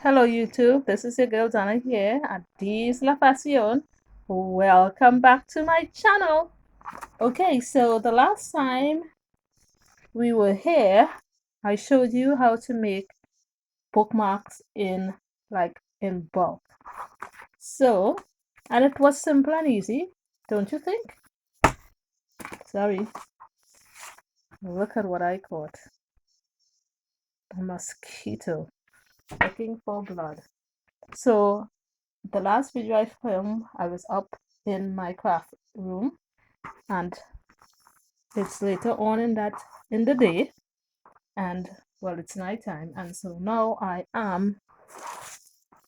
Hello YouTube, this is your girl Donna here at D's La Fashion. Welcome back to my channel. Okay, so the last time we were here, I showed you how to make bookmarks in bulk. So, and it was simple and easy, don't you think? Sorry, look at what I caught. A mosquito looking for blood. So the last video I filmed, I was up in my craft room, and it's later on in the day, and well, it's nighttime, and so now I am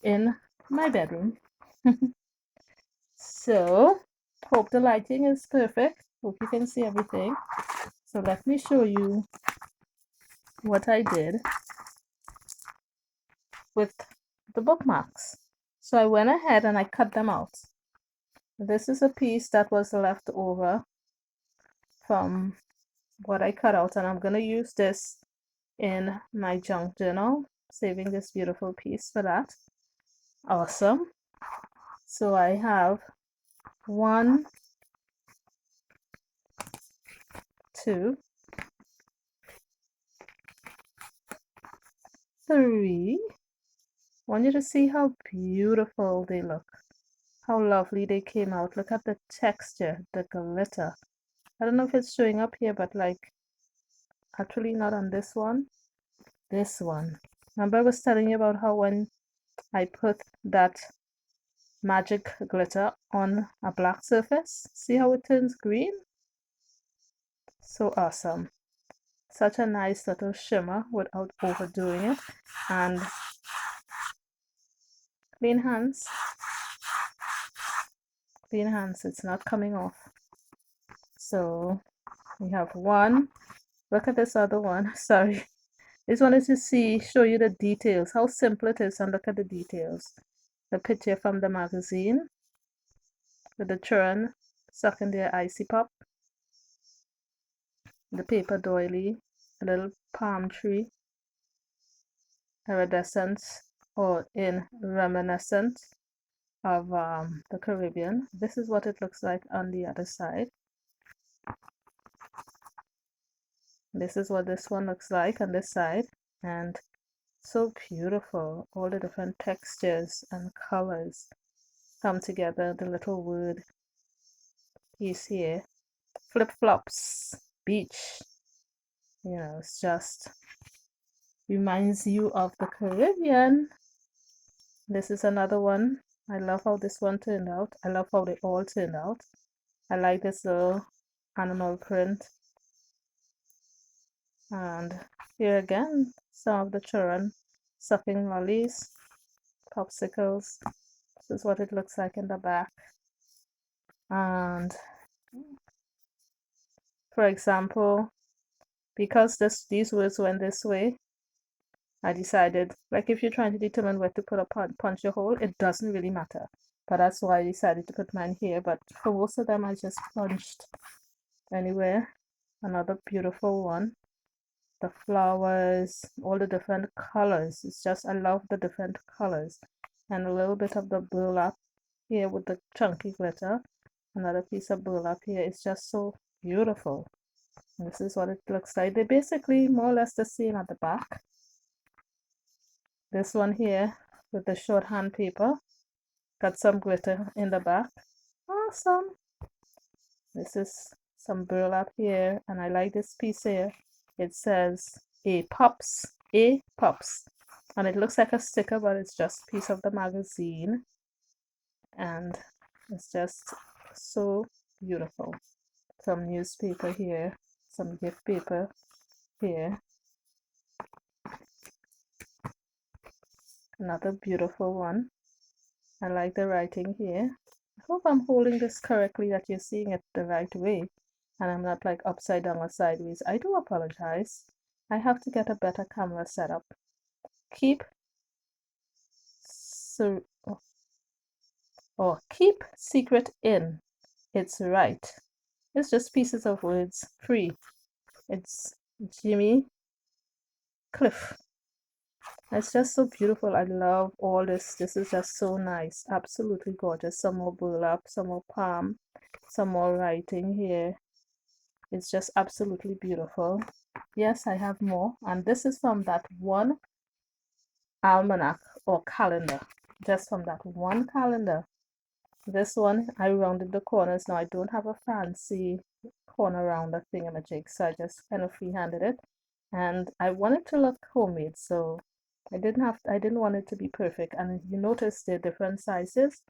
in my bedroom. So hope the lighting is perfect. Hope you can see everything. So let me show you what I did with the bookmarks. So I went ahead and I cut them out. This is a piece that was left over from what I cut out, and I'm going to use this in my junk journal, saving this beautiful piece for that. Awesome. So I have 1, 2, 3. I want you to see how beautiful they look, how lovely they came out. Look at the texture, the glitter. I don't know if it's showing up here, but like actually not on this one. This one. Remember I was telling you about how when I put that magic glitter on a black surface, see how it turns green? So awesome. Such a nice little shimmer without overdoing it. And clean hands. Clean hands, it's not coming off. So we have one. Look at this other one. Sorry. Just wanted to show you the details, how simple it is, and look at the details. The picture from the magazine with the children sucking their icy pop, the paper doily, a little palm tree, iridescence or in reminiscent of the Caribbean. This is what it looks like on the other side. This is what this one looks like on this side, and so beautiful. All the different textures and colors come together. The little word piece here, flip-flops, beach. You know, it's just reminds you of the Caribbean. This is another one. I love how this one turned out. I love how they all turned out. I like this little animal print. And here again, some of the children sucking lollies, popsicles. This is what it looks like in the back. And for example, because these words went this way, I decided, like if you're trying to determine where to put a puncture hole, it doesn't really matter. But that's why I decided to put mine here. But for most of them, I just punched anywhere. Another beautiful one. The flowers, all the different colors. It's just, I love the different colors. And a little bit of the burlap here with the chunky glitter. Another piece of burlap here. It's just so beautiful. And this is what it looks like. They're basically more or less the same at the back. This one here with the shorthand paper. Got some glitter in the back. Awesome. This is some burlap here. And I like this piece here. It says A Pops. And it looks like a sticker, but it's just a piece of the magazine. And it's just so beautiful. Some newspaper here, some gift paper here. Another beautiful one. I like the writing here. I hope I'm holding this correctly, that you're seeing it the right way, and I'm not like upside down or sideways. I do apologize. I have to get a better camera setup. Keep keep secret in. It's right. It's just pieces of words. Free. It's Jimmy Cliff. It's just so beautiful. I love all this. This is just so nice. Absolutely gorgeous. Some more burlap, some more palm, some more writing here. It's just absolutely beautiful. Yes, I have more. And this is from that one almanac or calendar. Just from that one calendar. This one, I rounded the corners. Now I don't have a fancy corner rounder thingamajig, so I just kind of freehanded it. And I wanted to look homemade, so I didn't want it to be perfect. And you notice they're different sizes.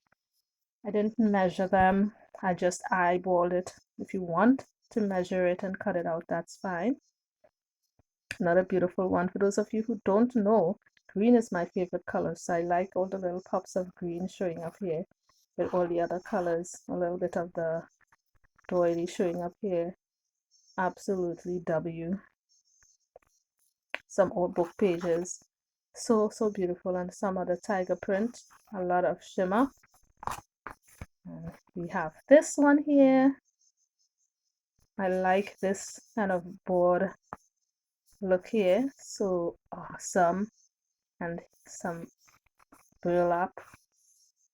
I didn't measure them. I just eyeballed it. If you want to measure it and cut it out, that's fine. Another beautiful one. For those of you who don't know, green is my favorite color, so I like all the little pops of green showing up here with all the other colors. A little bit of the doily showing up here. Absolutely W. Some old book pages. So beautiful. And some other tiger print. A lot of shimmer. And we have this one here. I like this kind of board look here. So awesome. And some burlap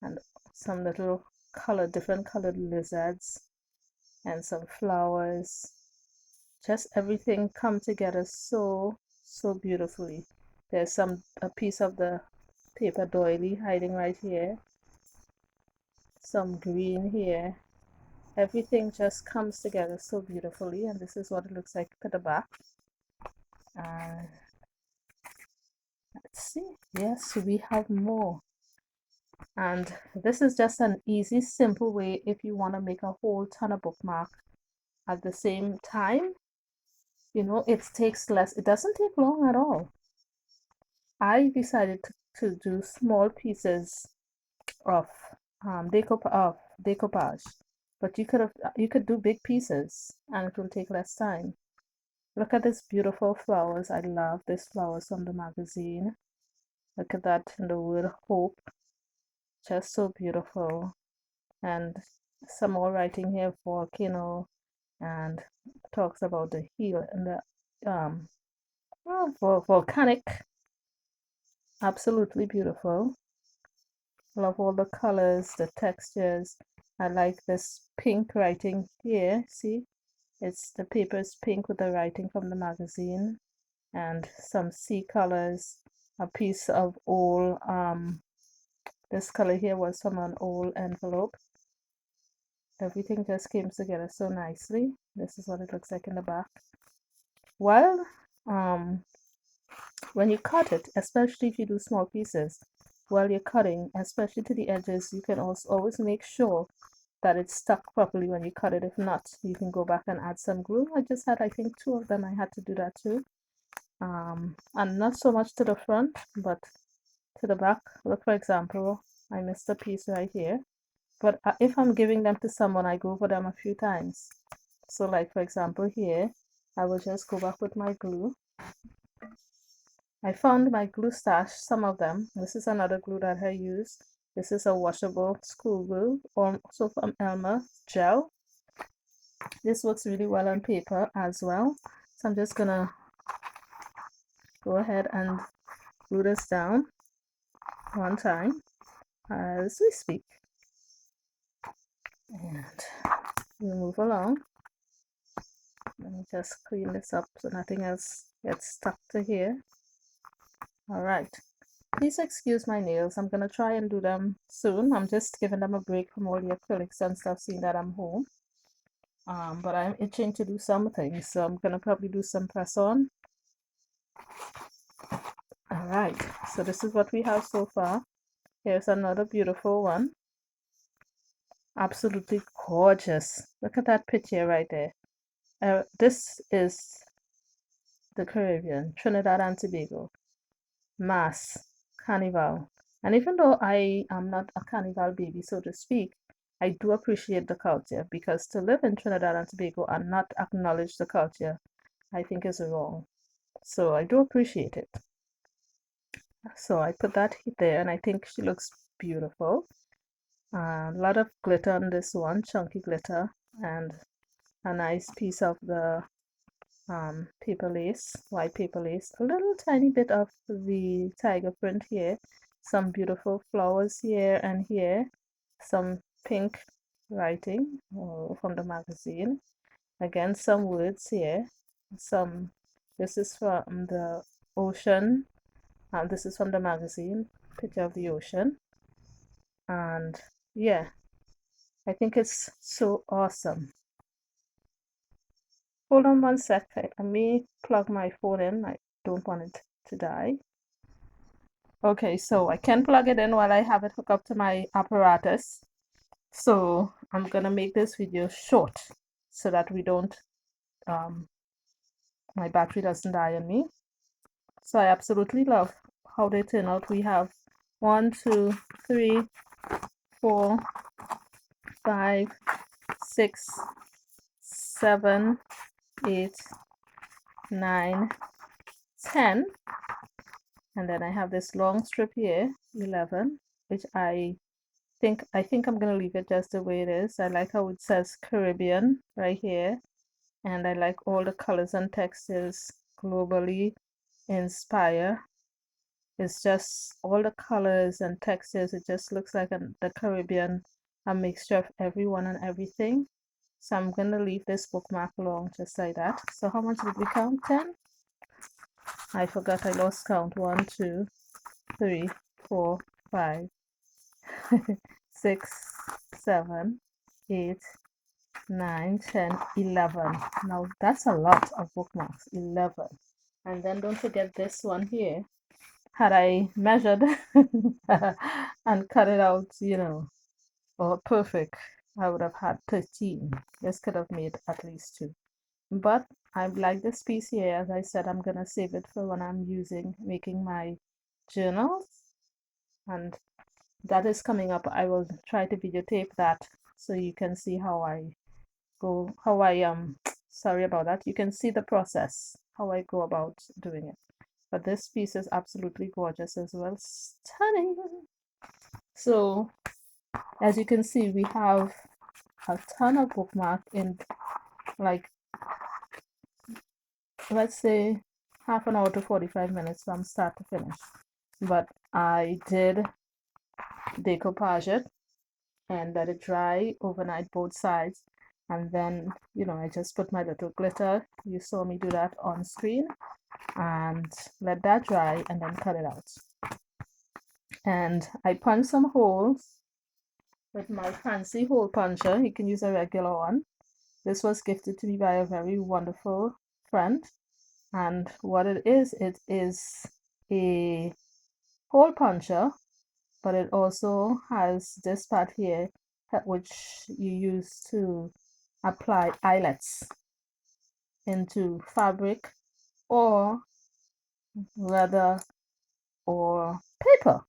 and some little different colored lizards and some flowers. Just everything come together so beautifully. There's a piece of the paper doily hiding right here. Some green here. Everything just comes together so beautifully, and this is what it looks like at the back. Let's see. Yes, we have more. And this is just an easy, simple way if you want to make a whole ton of bookmark at the same time. You know, it takes less, it doesn't take long at all. I decided to do small pieces of decoupage, but you could do big pieces and it will take less time. Look at these beautiful flowers. I love these flowers from the magazine. Look at that and the word hope. Just so beautiful. And some more writing here, volcano, and talks about the heel and the volcanic. Absolutely beautiful. Love all the colors, the textures. I like this pink writing here. See, the paper is pink with the writing from the magazine, and some sea colors. A piece of old this color here was from an old envelope. Everything just came together so nicely. This is what it looks like in the back. Well, when you cut it, especially if you do small pieces, while you're cutting, especially to the edges, you can also always make sure that it's stuck properly when you cut it. If not, you can go back and add some glue. I just had, I think, 2 of them. I had to do that too. And not so much to the front, but to the back. Look, for example, I missed a piece right here. But if I'm giving them to someone, I go over them a few times. So like, for example, here, I will just go back with my glue. I found my glue stash, some of them. This is another glue that I use. This is a washable school glue, also from Elmer gel. This works really well on paper as well. So I'm just gonna go ahead and glue this down one time as we speak. And we move along. Let me just clean this up so nothing else gets stuck to here. All right. Please excuse my nails. I'm gonna try and do them soon. I'm just giving them a break from all the acrylics and stuff, seeing that I'm home. But I'm itching to do something, so I'm gonna probably do some press on. All right, so this is what we have so far. Here's another beautiful one. Absolutely gorgeous. Look at that picture right there. This is the Caribbean, Trinidad and Tobago, Mass, Carnival. And even though I am not a Carnival baby, so to speak, I do appreciate the culture, because to live in Trinidad and Tobago and not acknowledge the culture, I think is wrong. So I do appreciate it. So I put that there, and I think she looks beautiful. A lot of glitter on this one, chunky glitter, and a nice piece of the paper lace, white paper lace, a little tiny bit of the tiger print here, some beautiful flowers here and here, some pink writing from the magazine, again some words here, some, this is from the ocean, this is from the magazine, picture of the ocean, and yeah, I think it's so awesome. Hold on one sec. Let me plug my phone in. I don't want it to die. Okay, so I can plug it in while I have it hooked up to my apparatus. So I'm gonna make this video short so that we don't, my battery doesn't die on me. So I absolutely love how they turn out. We have 1, 2, 3, 4, 5, 6, 7, 8, 9, 10, and then I have this long strip here, 11, which I think I'm gonna leave it just the way it is. I like how it says Caribbean right here, and I like all the colors and textures globally inspire. It's just all the colors and textures, it just looks like the Caribbean, a mixture of everyone and everything. So I'm gonna leave this bookmark along just like that. So how much did we count? 10? I forgot, I lost count. 1, 2, 3, 4, 5, 6, 7, 8, 9, 10, 11. Now that's a lot of bookmarks, 11. And then don't forget this one here. Had I measured and cut it out, or perfect, I would have had 13. This could have made at least 2. But I like this piece here. As I said, I'm gonna save it for when I'm making my journals, and that is coming up. I will try to videotape that so you can see how I sorry about that. You can see the process, how I go about doing it. But this piece is absolutely gorgeous as well. Stunning. So as you can see, we have a ton of bookmark in, like, let's say half an hour to 45 minutes from start to finish. But I did decoupage it and let it dry overnight both sides, and then I just put my little glitter, you saw me do that on screen, and let that dry and then cut it out. And I punched some holes with my fancy hole puncher. You can use a regular one. This was gifted to me by a very wonderful friend, and what it is a hole puncher, but it also has this part here which you use to apply eyelets into fabric or leather or paper.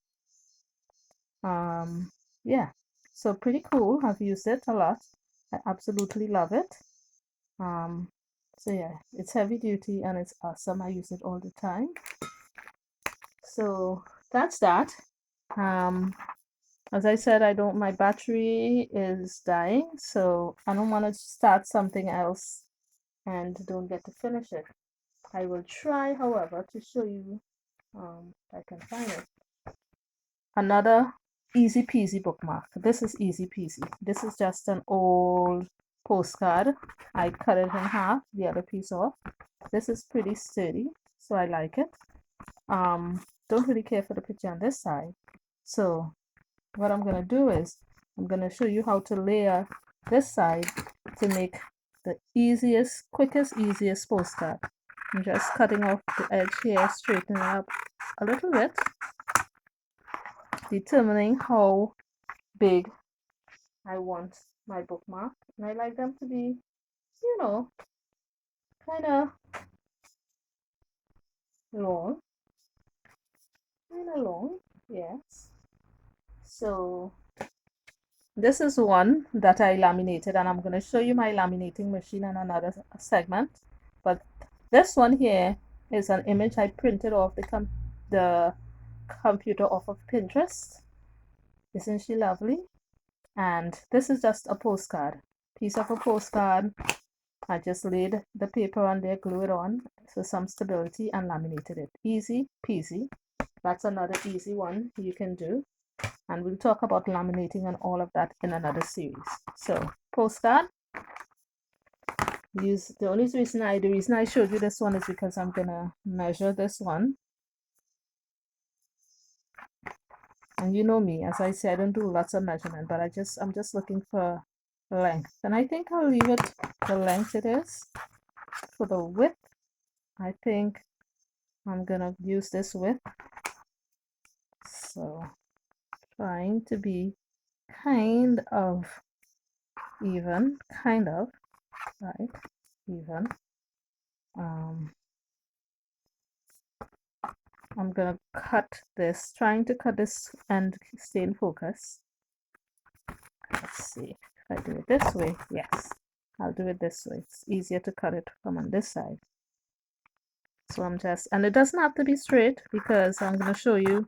Yeah, so pretty cool. I've used it a lot. I absolutely love it. So yeah, it's heavy duty and it's awesome. I use it all the time. So that's that. As I said, my battery is dying, so I don't want to start something else and don't get to finish it. I will try, however, to show you, if I can find it. Another easy peasy bookmark. This is easy peasy. This is just an old postcard. I cut it in half, the other piece off. This is pretty sturdy, so I like it. Don't really care for the picture on this side. So what I'm gonna do is I'm gonna show you how to layer this side to make the easiest postcard. I'm just cutting off the edge here, straightening it up a little bit, determining how big I want my bookmark, and I like them to be, kind of long, yes. So this is one that I laminated, and I'm going to show you my laminating machine in another segment. But this one here is an image I printed off the computer off of Pinterest. Isn't she lovely? And this is just a postcard, piece of a postcard. I just laid the paper on there, glue it on for some stability, and laminated it. Easy peasy. That's another easy one you can do. And we'll talk about laminating and all of that in another series. So, postcard. The reason I showed you this one is because I'm gonna measure this one. And you know me, as I say, I don't do lots of measurement, but I'm just looking for length. And I think I'll leave it the length it is. For the width, I think I'm gonna use this width. So trying to be kind of even, kind of, right, even. I'm gonna cut this, trying to cut this and stay in focus. Let's see if I do it this way. Yes, I'll do it this way. It's easier to cut it from on this side. So I'm just, and it doesn't have to be straight because I'm gonna show you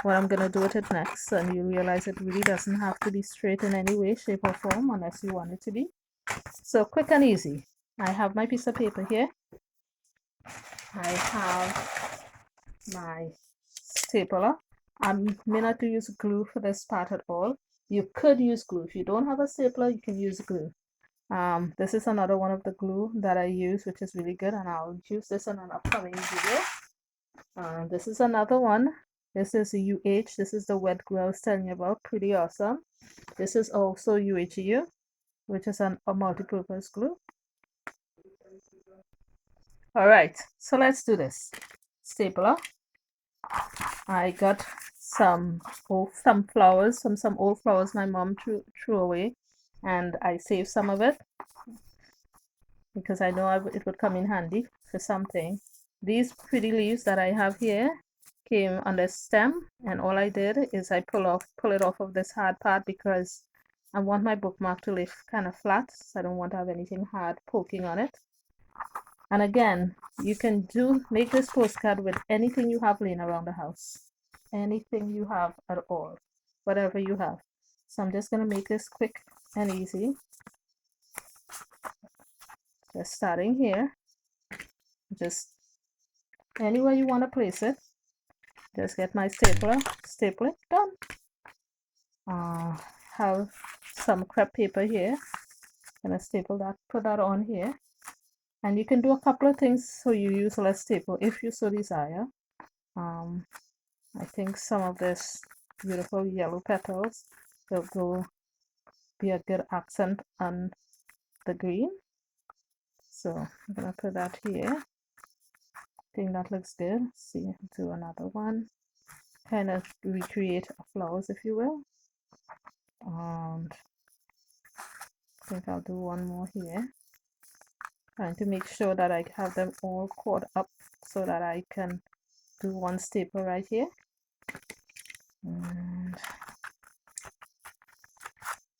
what I'm gonna do with it next, and you realize it really doesn't have to be straight in any way, shape, or form unless you want it to be. So quick and easy. I have my piece of paper here. I have my stapler. I may not use glue for this part at all. You could use glue. If you don't have a stapler, you can use glue. This is another one of the glue that I use, which is really good, and I'll use this in an upcoming video. This is another one. This is a UH. This is the wet glue I was telling you about. Pretty awesome. This is also UHU, which is a multi-purpose glue. All right, so let's do this. Stapler. I got some old flowers, some old flowers my mom threw away, and I saved some of it because I know it would come in handy for something. These pretty leaves that I have here came on the stem, and all I did is I pull it off of this hard part because I want my bookmark to lay kind of flat, so I don't want to have anything hard poking on it. And again, you can make this postcard with anything you have laying around the house. Anything you have at all, whatever you have. So I'm just gonna make this quick and easy. Just starting here. Just anywhere you want to place it. Just get my stapler, staple it, done. Have some crepe paper here. Gonna staple that, put that on here. And you can do a couple of things so you use less staple if you so desire. I think some of this beautiful yellow petals will be a good accent on the green. So I'm gonna put that here. I think that looks good. See, do another one. Kind of recreate flowers, if you will. And I think I'll do one more here. Trying to make sure that I have them all caught up so that I can do one staple right here. And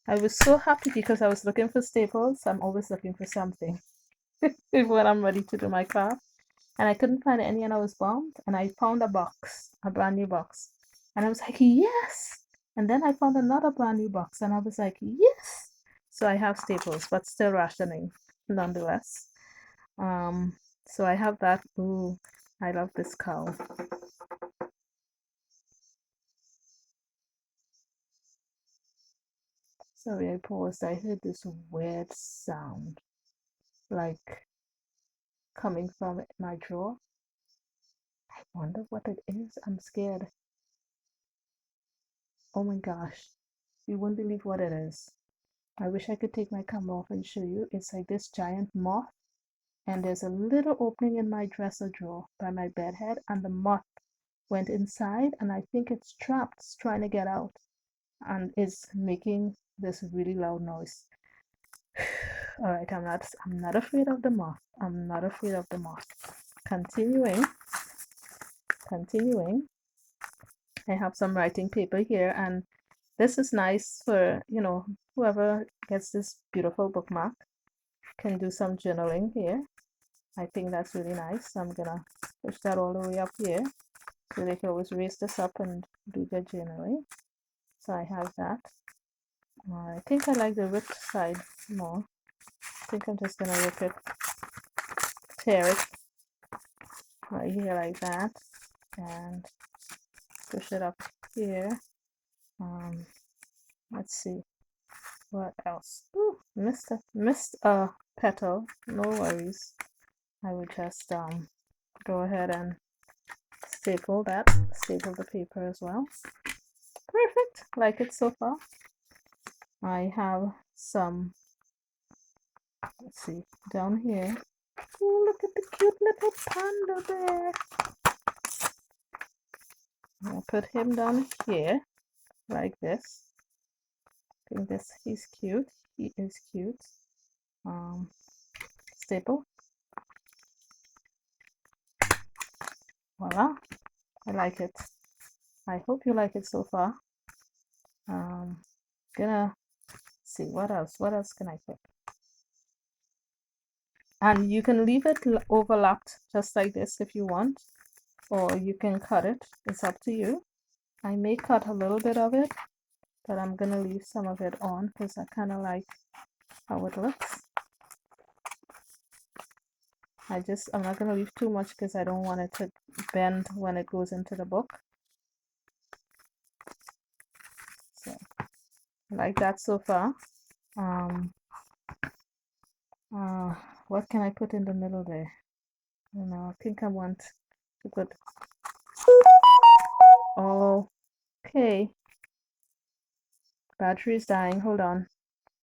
I was so happy because I was looking for staples. I'm always looking for something when I'm ready to do my craft. And I couldn't find any, and I was bummed. And I found a box, a brand new box. And I was like, yes! And then I found another brand new box, and I was like, yes! So I have staples, but still rationing nonetheless. So I have that. Ooh, I love this cow. Sorry, I paused. I heard this weird sound, like coming from my drawer. I wonder what it is. I'm scared. Oh my gosh. You won't believe what it is. I wish I could take my camera off and show you. It's like this giant moth, and there's a little opening in my dresser drawer by my bed head, and the moth went inside, and I think it's trapped, it's trying to get out, and it's making this really loud noise. All right, I'm not afraid of the moth. I'm not afraid of the moth. Continuing. I have some writing paper here, and this is nice for, whoever gets this beautiful bookmark can do some journaling here. I think that's really nice. So I'm gonna push that all the way up here so they can always raise this up and do their journaling. So I have that. I think I like the ripped side more. think I'm just gonna rip it, tear it right here like that, and push it up here. Let's see what else. Ooh, missed a petal. No worries. I would just go ahead and staple the paper as well. Perfect, like it so far. I have some, let's see, down here. Oh, look at the cute little panda there. I'll put him down here like this. I think he's cute. He is cute. Staple. Voila. I like it. I hope you like it so far. Gonna see what else can I put. And you can leave it overlapped just like this if you want, or you can cut it. It's up to you. I may cut a little bit of it, but I'm gonna leave some of it on because I kind of like how it looks. I'm not gonna leave too much because I don't want it to bend when it goes into the book. So I like that so far. What can I put in the middle there? I don't know. I think I want to put. Oh, okay. Battery is dying. Hold on.